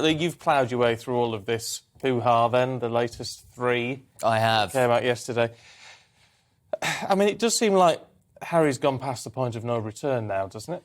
you've ploughed your way through all of this hoo-ha then, the latest 3. I have. Came out yesterday. I mean, it does seem like Harry's gone past the point of no return now, doesn't it?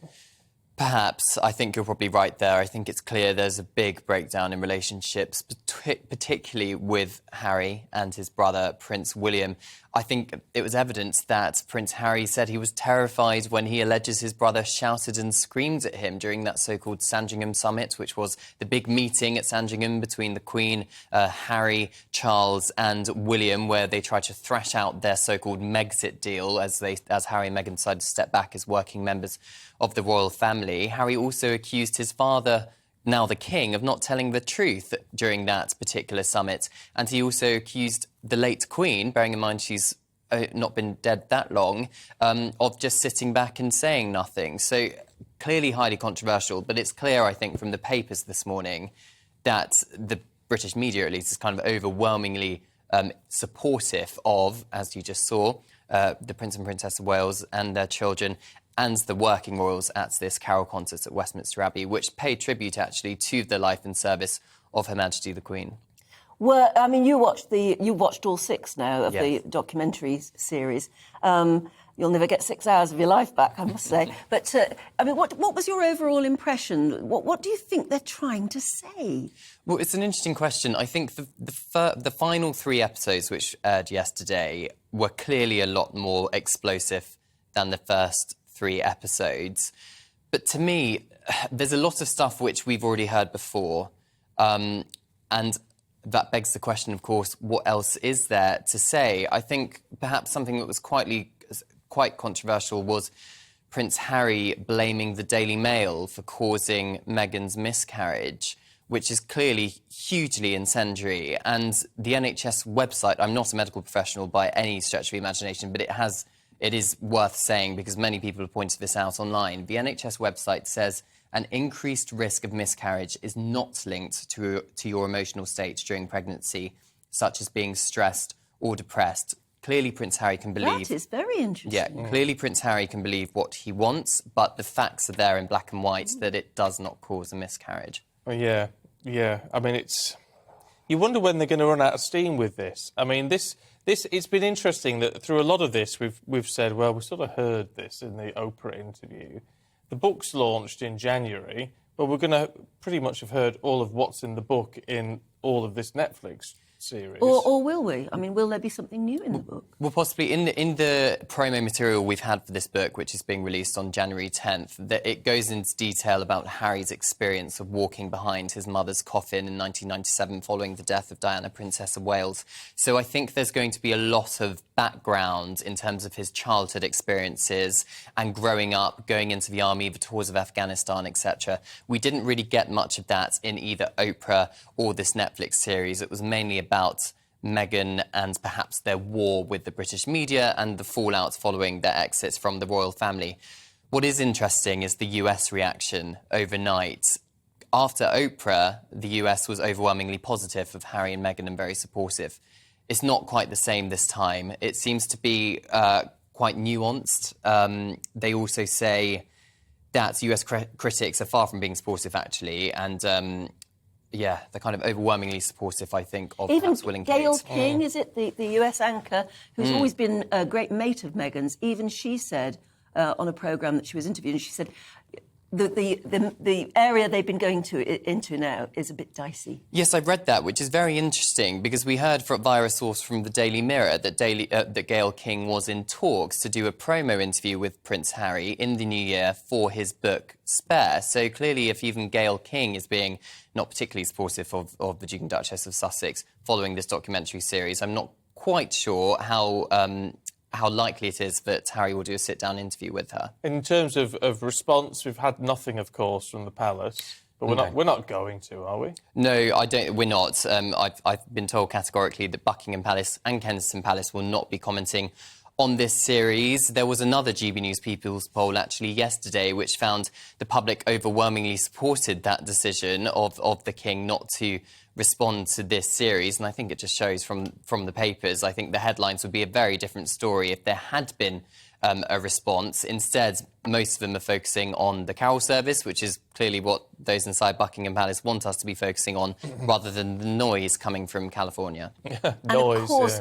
Perhaps. I think you're probably right there. I think it's clear there's a big breakdown in relationships, particularly with Harry and his brother, Prince William. I think it was evident that Prince Harry said he was terrified when he alleges his brother shouted and screamed at him during that so-called Sandringham summit, which was the big meeting at Sandringham between the Queen, Harry, Charles and William, where they tried to thrash out their so-called Megxit deal as Harry and Meghan decided to step back as working members of the royal family. Harry also accused his father, now the king, of not telling the truth during that particular summit. And he also accused the late Queen, bearing in mind she's not been dead that long, of just sitting back and saying nothing. So clearly highly controversial, but it's clear, I think, from the papers this morning that the British media, at least, is kind of overwhelmingly supportive of, as you just saw, the Prince and Princess of Wales and their children, and the working royals at this carol concert at Westminster Abbey, which paid tribute, actually, to the life and service of Her Majesty the Queen. Well, I mean, you've watched all 6 now of Yes. the documentary series. You'll never get 6 hours of your life back, I must say. But, I mean, what was your overall impression? What do you think they're trying to say? Well, it's an interesting question. I think the final 3 episodes, which aired yesterday, were clearly a lot more explosive than the first 3 episodes. But to me, there's a lot of stuff which we've already heard before. And that begs the question, of course, what else is there to say? I think perhaps something that was quite controversial was Prince Harry blaming the Daily Mail for causing Meghan's miscarriage, which is clearly hugely incendiary. And the NHS website, I'm not a medical professional by any stretch of the imagination, but it is worth saying because many people have pointed this out online. The NHS website says an increased risk of miscarriage is not linked to your emotional state during pregnancy, such as being stressed or depressed. Clearly, Prince Harry can believe... That is very interesting. Yeah, clearly Prince Harry can believe what he wants, but the facts are there in black and white that it does not cause a miscarriage. Well, yeah. I mean, you wonder when they're going to run out of steam with this. I mean, it's been interesting that through a lot of this, we've said, well, we sort of heard this in the Oprah interview. The book's launched in January, but we're going to pretty much have heard all of what's in the book in all of this Netflix series. Or will we? I mean, will there be something new in the book? Well, possibly. In the promo material we've had for this book, which is being released on January 10th, that it goes into detail about Harry's experience of walking behind his mother's coffin in 1997 following the death of Diana, Princess of Wales. So I think there's going to be a lot of background in terms of his childhood experiences and growing up, going into the army, the tours of Afghanistan, etc. We didn't really get much of that in either Oprah or this Netflix series. It was mainly about Meghan and perhaps their war with the British media and the fallout following their exits from the royal family. What is interesting is the US reaction overnight. After Oprah, the US was overwhelmingly positive of Harry and Meghan and very supportive. It's not quite the same this time. It seems to be quite nuanced. They also say that US critics are far from being supportive, actually, and... yeah, they're kind of overwhelmingly supportive, I think, of perhaps Will and Kate. Gayle King, is it, the US anchor, who's always been a great mate of Meghan's, even she said on a programme that she was interviewing, she said the area they've been going into now is a bit dicey. Yes, I've read that, which is very interesting, because we heard via a source from the Daily Mirror that Gayle King was in talks to do a promo interview with Prince Harry in the new year for his book Spare. So clearly, if even Gayle King is being not particularly supportive of the Duke and Duchess of Sussex following this documentary series, I'm not quite sure how likely it is that Harry will do a sit-down interview with her. In terms of response, we've had nothing, of course, from the palace. But we're not going to, are we? No, I don't. We're not. I've been told categorically that Buckingham Palace and Kensington Palace will not be commenting on this series. There was another GBNews People's poll actually yesterday which found the public overwhelmingly supported that decision of the King not to respond to this series, and I think it just shows from the papers. I think the headlines would be a very different story if there had been a response. Instead, most of them are focusing on the carol service, which is clearly what those inside Buckingham Palace want us to be focusing on, rather than the noise coming from California. Noise, and of course,